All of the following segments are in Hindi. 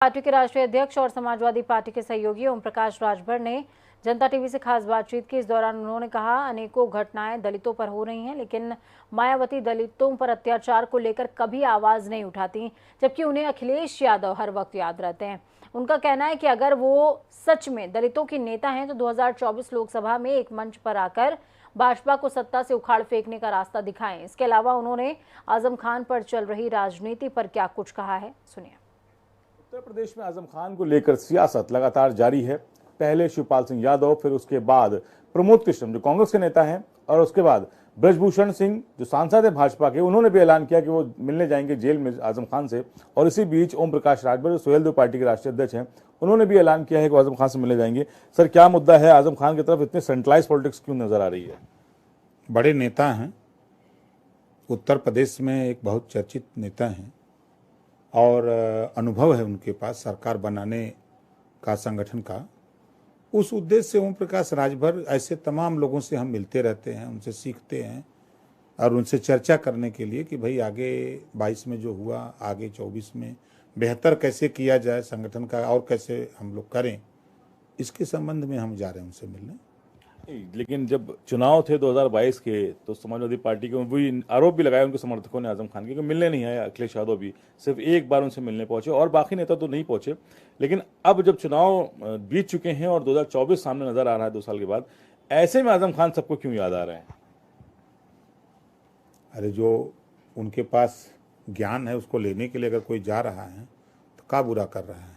पार्टी के राष्ट्रीय अध्यक्ष और समाजवादी पार्टी के सहयोगी ओम प्रकाश राजभर ने जनता टीवी से खास बातचीत की। इस दौरान उन्होंने कहा, अनेकों घटनाएं दलितों पर हो रही हैं, लेकिन मायावती दलितों पर अत्याचार को लेकर कभी आवाज नहीं उठाती, जबकि उन्हें अखिलेश यादव हर वक्त याद रहते हैं। उनका कहना है कि अगर वो सच में दलितों की नेता हैं तो 2024 लोकसभा में एक मंच पर आकर भाजपा को सत्ता से उखाड़ फेंकने का रास्ता दिखाएं। इसके अलावा उन्होंने आजम खान पर चल रही राजनीति पर क्या कुछ कहा है, सुनिए। उत्तर प्रदेश में आजम खान को लेकर सियासत लगातार जारी है। पहले शिवपाल सिंह यादव, फिर उसके बाद प्रमोद कृष्णम जो कांग्रेस के नेता हैं, और उसके बाद ब्रजभूषण सिंह जो सांसद है भाजपा के, उन्होंने भी ऐलान किया कि वो मिलने जाएंगे जेल में आजम खान से। और इसी बीच ओम प्रकाश राजभर जो सुहेलदेव पार्टी के राष्ट्रीय अध्यक्ष हैं, उन्होंने भी ऐलान किया है कि आजम खान से मिलने जाएंगे। सर, क्या मुद्दा है? आजम खान की तरफ इतनी सेंट्रलाइज पॉलिटिक्स क्यों नजर आ रही है? बड़े नेता हैं, उत्तर प्रदेश में एक बहुत चर्चित नेता हैं और अनुभव है उनके पास सरकार बनाने का, संगठन का। उस उद्देश्य से ओम प्रकाश राजभर ऐसे तमाम लोगों से हम मिलते रहते हैं, उनसे सीखते हैं और उनसे चर्चा करने के लिए कि भाई आगे 22 में जो हुआ, आगे 24 में बेहतर कैसे किया जाए संगठन का और कैसे हम लोग करें, इसके संबंध में हम जा रहे हैं उनसे मिलने। लेकिन जब चुनाव थे 2022 के, तो समाजवादी पार्टी के भी आरोप भी लगाया उनके समर्थकों ने आजम खान के कि मिलने नहीं आए। अखिलेश यादव भी सिर्फ एक बार उनसे मिलने पहुंचे और बाकी नेता तो नहीं पहुंचे। लेकिन अब जब चुनाव बीत चुके हैं और 2024 सामने नजर आ रहा है 2 साल के बाद, ऐसे में आजम खान सबको क्यों याद आ रहे हैं? अरे, जो उनके पास ज्ञान है उसको लेने के लिए अगर कोई जा रहा है तो क्या बुरा कर रहा है?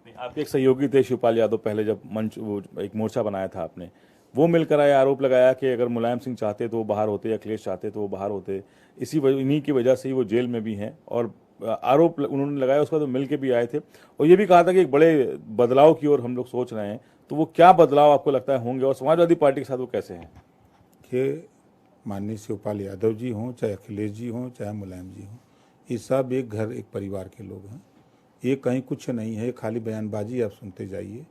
आपके एक सहयोगी थे शिवपाल यादव, पहले जब मंच वो एक मोर्चा बनाया था आपने, वो मिलकर आए, आरोप लगाया कि अगर मुलायम सिंह चाहते तो वो बाहर होते, अखिलेश चाहते तो वो बाहर होते। इन्हीं की वजह से ही वो जेल में भी हैं। और आरोप उन्होंने लगाया, उसका तो मिल के भी आए थे और ये भी कहा था कि एक बड़े बदलाव की ओर हम लोग सोच रहे हैं। तो वो क्या बदलाव आपको लगता है होंगे और समाजवादी पार्टी के साथ वो कैसे हैं? कि माननीय शिवपाल यादव जी हों, चाहे अखिलेश जी हों, चाहे मुलायम जी हों, ये सब एक घर एक परिवार के लोग हैं। ये कहीं कुछ नहीं है, खाली बयानबाजी आप सुनते जाइए।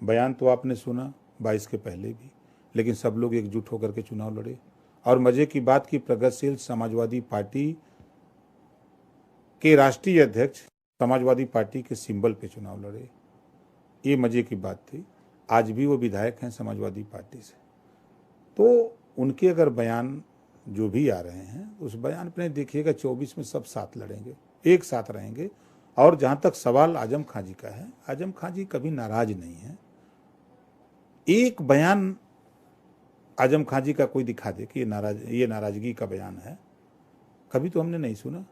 बयान तो आपने सुना 22 के पहले भी, लेकिन सब लोग एकजुट होकर के चुनाव लड़े। और मजे की बात की प्रगतिशील समाजवादी पार्टी के राष्ट्रीय अध्यक्ष समाजवादी पार्टी के सिंबल पे चुनाव लड़े। ये मजे की बात थी। आज भी वो विधायक हैं समाजवादी पार्टी से। तो उनके अगर बयान जो भी आ रहे हैं, उस बयान पर देखिएगा 24 में सब साथ लड़ेंगे, एक साथ रहेंगे। और जहां तक सवाल आजम खान जी का है, आजम खान जी कभी नाराज नहीं है। एक बयान आजम खान जी का कोई दिखा दे कि ये नाराजगी का बयान है, कभी तो हमने नहीं सुना।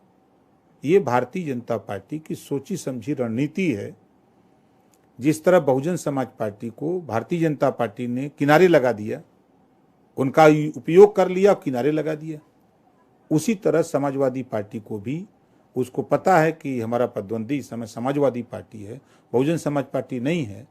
ये भारतीय जनता पार्टी की सोची समझी रणनीति है। जिस तरह बहुजन समाज पार्टी को भारतीय जनता पार्टी ने किनारे लगा दिया, उनका उपयोग कर लिया, किनारे लगा दिया, उसी तरह समाजवादी पार्टी को भी उसको पता है कि हमारा प्रतिद्वंदी इस समय समाजवादी पार्टी है, बहुजन समाज पार्टी नहीं है,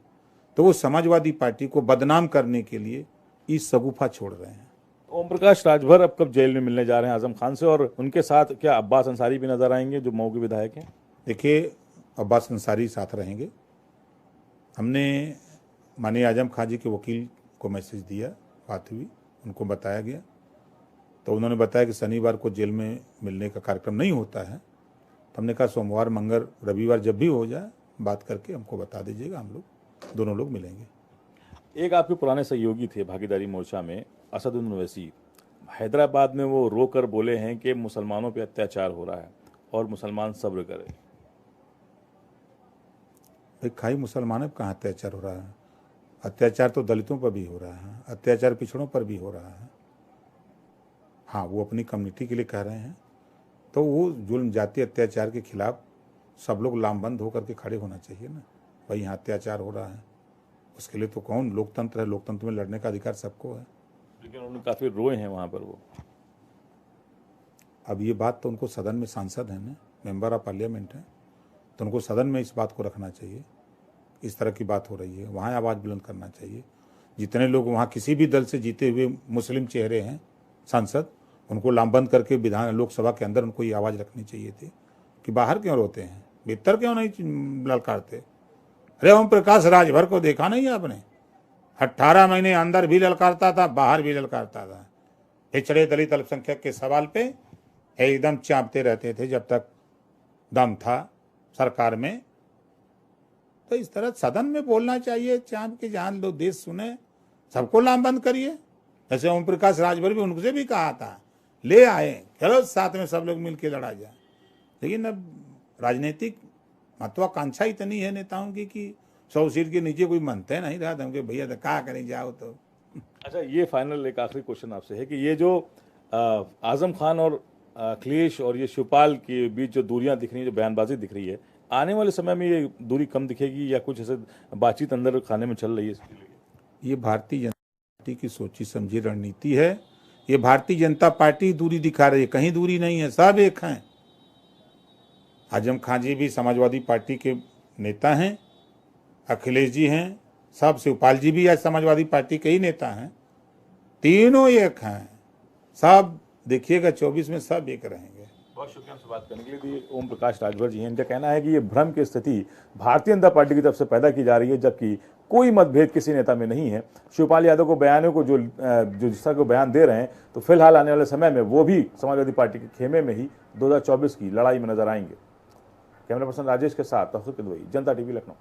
तो वो समाजवादी पार्टी को बदनाम करने के लिए इस सगुफा छोड़ रहे हैं। ओम प्रकाश राजभर अब कब जेल में मिलने जा रहे हैं आजम खान से, और उनके साथ क्या अब्बास अंसारी भी नजर आएंगे जो मऊ के विधायक हैं? देखिए, अब्बास अंसारी साथ रहेंगे। हमने माननीय आजम खान जी के वकील को मैसेज दिया, बात हुई, उनको बताया गया, तो उन्होंने बताया कि शनिवार को जेल में मिलने का कार्यक्रम नहीं होता है। हमने कहा सोमवार, मंगल, रविवार जब भी हो जाए बात करके हमको बता दीजिएगा, हम लोग दोनों लोग मिलेंगे। एक आपके पुराने सहयोगी थे भागीदारी मोर्चा में, असदुद्दीन ओवैसी, हैदराबाद में वो रोकर बोले हैं कि मुसलमानों पे अत्याचार हो रहा है और मुसलमान सब्र करें। भाई, खाई मुसलमानों पर कहाँ अत्याचार हो रहा है? अत्याचार तो दलितों पर भी हो रहा है, अत्याचार पिछड़ों पर भी हो रहा है। हाँ, वो अपनी कम्युनिटी के लिए कह रहे हैं, तो वो जुल्म जाति अत्याचार के खिलाफ सब लोग लामबंद होकर के खड़े होना चाहिए ना। भाई, यहाँ अत्याचार हो रहा है, उसके लिए तो कौन, लोकतंत्र है, लोकतंत्र में लड़ने का अधिकार सबको है। लेकिन उन्होंने काफी रोए हैं वहां पर वो। अब ये बात तो उनको सदन में सांसद है ना, मेंबर ऑफ पार्लियामेंट है, तो उनको सदन में इस बात को रखना चाहिए। इस तरह की बात हो रही है, वहाँ आवाज़ बुलंद करना चाहिए। जितने लोग वहाँ किसी भी दल से जीते हुए मुस्लिम चेहरे हैं सांसद, उनको लामबंद करके विधान लोकसभा के अंदर उनको ये आवाज़ रखनी चाहिए थी कि बाहर क्यों रोते हैं, भीतर क्यों नहीं ललकारते। अरे, ओम प्रकाश राजभर को देखा नहीं आपने? 18 महीने अंदर भी ललकारता था, बाहर भी ललकारता था। पिछड़े दलित अल्पसंख्यक के सवाल पे एकदम चापते रहते थे जब तक दम था, सरकार में। तो इस तरह सदन में बोलना चाहिए, चांद के जान लोग देश सुने, सबको लामबंद करिए। जैसे ओम प्रकाश राजभर भी उनसे भी कहा था, ले आए, चलो साथ में सब लोग मिलकर लड़ा जाए। लेकिन अब राजनीतिक महत्वाकांक्षा इतनी है नेताओं की कि 100 सीट के नीचे कोई मानते नहीं रहा था, भैया तो क्या करें, जाओ तो। अच्छा, ये फाइनल एक आखिरी क्वेश्चन आपसे है कि ये जो आजम खान और अखिलेश और ये शिवपाल के बीच जो दूरियां दिख रही हैं, जो बयानबाजी दिख रही है, आने वाले समय में ये दूरी कम दिखेगी या कुछ ऐसे बातचीत अंदर खाने में चल रही है इसके लिए? ये भारतीय जनता पार्टी की सोची समझी रणनीति है। ये भारतीय जनता पार्टी दूरी दिखा रही है, कहीं दूरी नहीं है, सब एक हैं। आजम खान जी भी समाजवादी पार्टी के नेता हैं, अखिलेश जी हैं, सब शिवपाल जी भी आज समाजवादी पार्टी के ही नेता हैं। तीनों एक हैं, सब देखिएगा 24 में सब एक रहेंगे। बहुत शुक्रिया हमसे बात करने के लिए। ओम प्रकाश राजभर जी हैं, इनका कहना है कि ये भ्रम की स्थिति भारतीय जनता पार्टी की तरफ से पैदा की जा रही है, जबकि कोई मतभेद किसी नेता में नहीं है। शिवपाल यादव को बयानों को जो जिस तरह को बयान दे रहे हैं, तो फिलहाल आने वाले समय में वो भी समाजवादी पार्टी के खेमे में ही 2024 की लड़ाई में नजर आएंगे। कैमरा पर्सन राजेश के साथ तौफीक किदवई, जनता टीवी, लखनऊ।